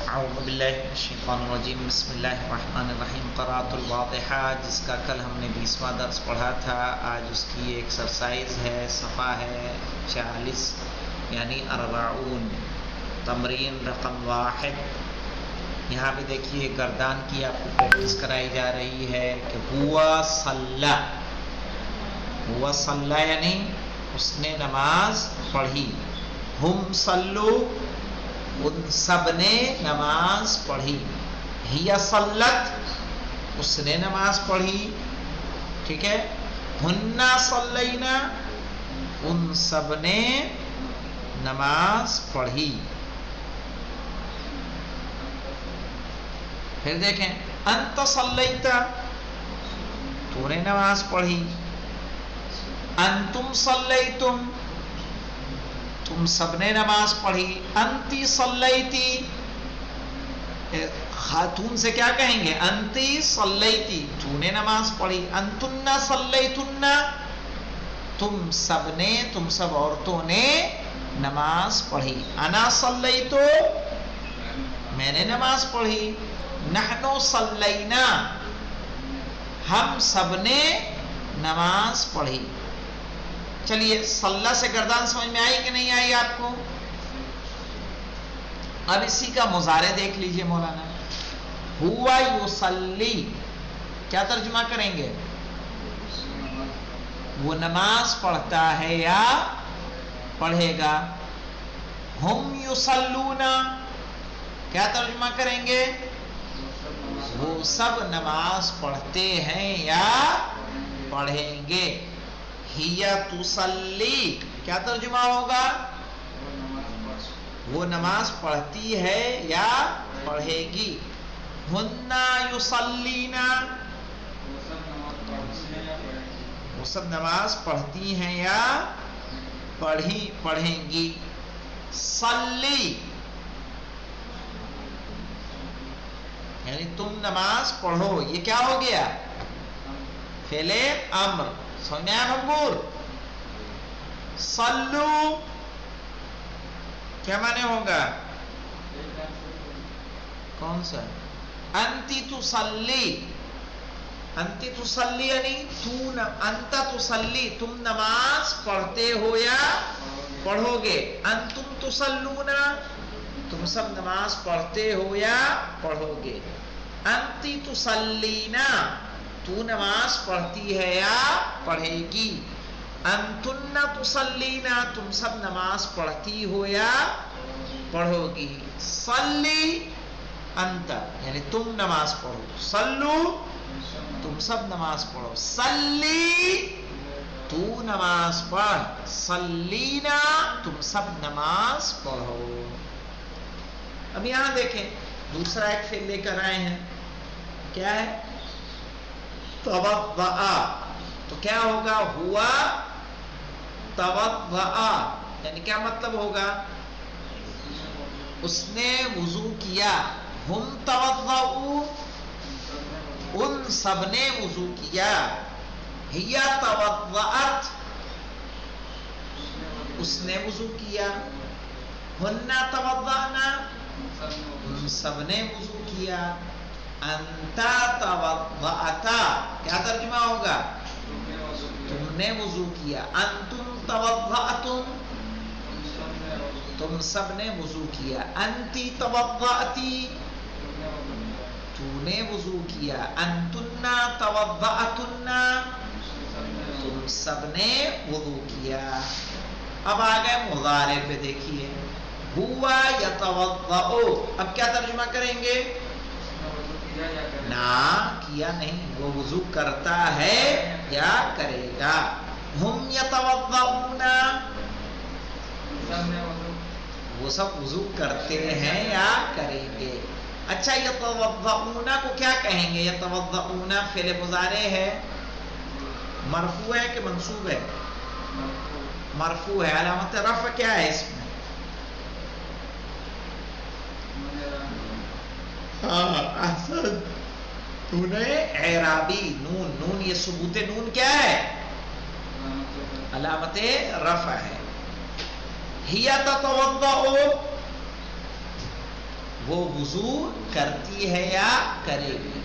اعوذ باللہ من الشیطان الرجیم بسم اللہ الرحمن الرحیم قرأت الواضحہ، جس کا کل ہم نے 20واں درس پڑھا تھا. آج اس کی ایکسرسائز ہے، صفحہ ہے 40 یعنی 40، تمرین رقم 1. یہاں پہ دیکھیے گردان کی آپ کو پریکٹس کرائی جا رہی ہے کہ ہوا صلی، ہوا صلی یعنی اس نے نماز پڑھی. ہم صلو، ان سب نے نماز پڑھی. ہی صلت، اس نے نماز پڑھی. ٹھیک ہے. ہننا صلینا، ان سب نے نماز پڑھی. پھر دیکھیں انت صلیتا، تو نے نماز پڑھی. انتم صلیتم، تم سب نے نماز پڑھی. انتی صلیتی، خاتون سے کیا کہیں گے؟ انتی صلیتی، تو نے نماز پڑھی. انتن صلیتن، تم سب نے، تم سب عورتوں نے نماز پڑھی. انا صلیتو، میں نے نماز پڑھی. نحنو صلینا، ہم سب نے نماز پڑھی. چلیے صلی سے گردان سمجھ میں آئی کہ نہیں آئی آپ کو؟ اب اسی کا مضارع دیکھ لیجئے مولانا. ہوا یصلی، کیا ترجمہ کریں گے؟ وہ نماز پڑھتا ہے یا پڑھے گا. ہم یصلون، کیا ترجمہ کریں گے؟ وہ سب نماز پڑھتے ہیں یا پڑھیں گے. ہیا تصلی، کیا ترجمہ ہوگا؟ وہ نماز پڑھتی ہے یا پڑھے گی. ہننا یصلینا، وہ سب نماز پڑھتی ہیں یا پڑھیں گی. صلی یعنی تم نماز پڑھو، یہ کیا ہو گیا؟ فعل امر. سمجھا منظور؟ صلو کیا معنی ہوگا؟ کون سا؟ انتی تصلی، انتی تصلی یعنی انت تصلی، تم نماز پڑھتے ہو یا پڑھو گے. انتم تصلون، تم سب نماز پڑھتے ہو یا پڑھو گے. انتی تصلینا، تو نماز پڑھتی ہے یا پڑھے گی. انتن تصلینا، تم سب نماز پڑھتی ہو یا پڑھو گی. صلی انت یعنی تم نماز پڑھو. صلو، تم سب نماز پڑھو. صلی، تو نماز پڑھ. صلینا، تم سب نماز پڑھو. اب یہاں دیکھیں دوسرا ایک فعل لے کر آئے ہیں. کیا ہے؟ توضأ. تو کیا ہوگا؟ ہوا توضأ یعنی کیا مطلب ہوگا؟ اس نے وضو کیا. ہم توضؤ، ان سب نے وضو کیا. ہی توضأت، اس نے وضو کیا. ہننا توضأنا، ان سب نے وضو کیا. انتا توضأتا، کیا ترجمہ ہوگا؟ تم نے وضو کیا. انتم توضأتم، تم سب نے وضو کیا. انتی توضأتی، تو نے وضو کیا. انتن توضأتن، تم سب نے وضو کیا. اب آ گئے مضارع پہ. دیکھیے ہوا یتوضأ، اب کیا ترجمہ کریں گے؟ نہ کیا نہیں، وہ وضو کرتا ہے یا کرے گا. ہم یتوضؤون، وہ سب وضو کرتے ہیں یا کریں گے. اچھا یتوضؤون کو کیا کہیں گے؟ یتوضؤون فعل مضارع ہے، مرفوع ہے کہ منصوب ہے؟ مرفوع ہے. علامت رفع کیا ہے اس میں؟ احسن، تو نے اعرابی نون. نون یہ ثبوت نون کیا ہے؟ علامت رفع ہے. ہی تتوضأ، وہ وضو کرتی ہے یا کرے گی.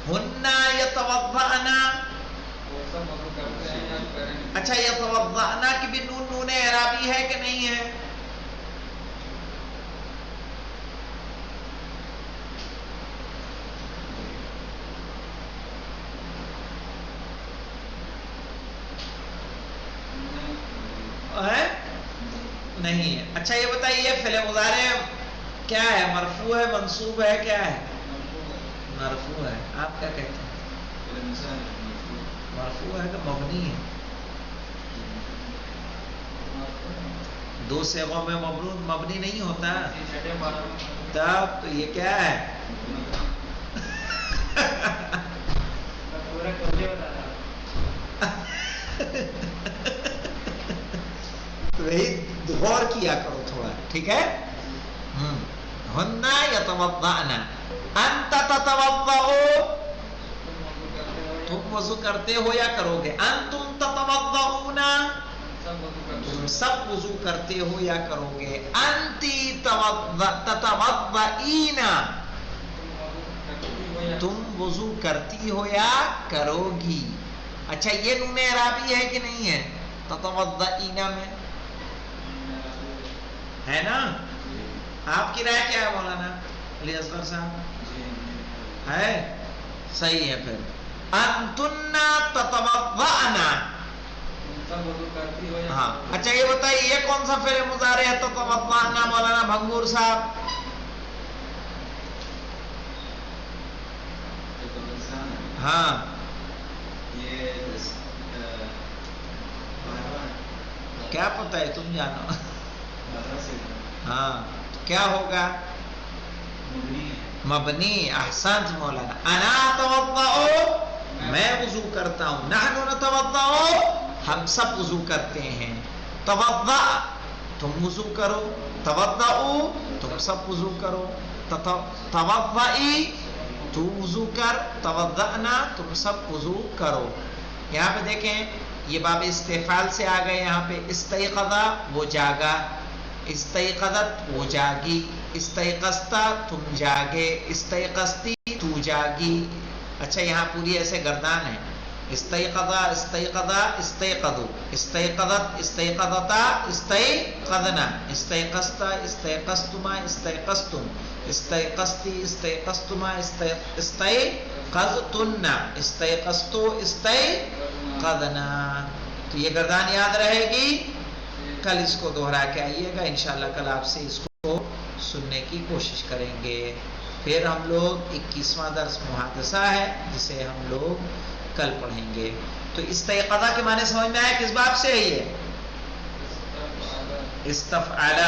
ہننا یتوضأنا، اچھا یتوضأنا کی بھی نون اعرابی ہے کہ نہیں ہے؟ نہیں ہے. اچھا یہ بتائیے فعل مضارع کیا ہے؟ مرفوع ہے، منصوب ہے، کیا ہے؟ مرفوع ہے. آپ کیا کہتے ہیں؟ مرفوع ہے کہ مبنی ہے؟ دو صیغوں میں مبنی نہیں ہوتا. تب تو یہ کیا ہے؟ تو وہی غور کیا کرو تھوڑا، ٹھیک ہے. ہننا یتوضأنا، انت تتوضأ، تم وضو کرتے ہو یا کرو گے؟ انتم تتوضؤون، تم سب وضو کرتے ہو یا کرو گے؟ انتی تتوضئین، تم وضو کرتی ہو یا کرو گی. اچھا یہ نون اعرابی ہے کہ نہیں ہے تتوضئین میں؟ ہے نا؟ آپ کی رائے کیا ہے مولانا علی اصغر صاحب؟ ہے صحیح ہے. پھر انتن تتوضأنا، ہاں. اچھا یہ بتائیے یہ کون سا فعل مضارع ہے تتوضأنا مولانا بھنگور صاحب؟ ہاں کیا پتہ ہے، تم جانو. ہاں کیا ہوگا؟ مبنی. احسنت مولانا. انا اتوضأ، میں وضو کرتا ہوں. نحن نتوضأ، ہم سب وضو کرتے ہیں. توضأ، تم وضو کرو. توضؤ، تم سب وضو کرو. توضئی، تو وضو کر. توضأنا، تم سب وضو کرو. یہاں پہ دیکھیں یہ باب استفعال سے آ گئے. یہاں پہ استيقظ وہ جاگا، استيقظت وہ جاگی، استيقظت تم جاگے، استيقظتی تو جاگی. اچھا یہاں پوری ایسے گردان ہے. استيقظ، استيقظ، استيقظوا، استيقظت، استيقظتا، استيقظنا، استيقظت، استيقظتما، استيقظتم، استيقظتی، استيقظتما، استيقظتن، استيقظتو، استيقظنا. تو یہ گردان یاد رہے گی. کل اس کو دوہرا کے آئیے گا انشاءاللہ. کل آپ سے اس کو سننے کی کوشش کریں گے. پھر ہم لوگ 21واں درس محادثہ ہے جسے ہم لوگ کل پڑھیں گے. تو استيقظ کے معنی سمجھ میں آیا کس باب سے ہے؟ یہ استفعل.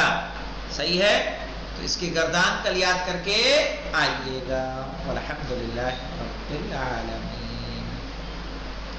صحیح ہے. تو اس کی گردان کل یاد کر کے آئیے گا. والحمدللہ رب العالمین.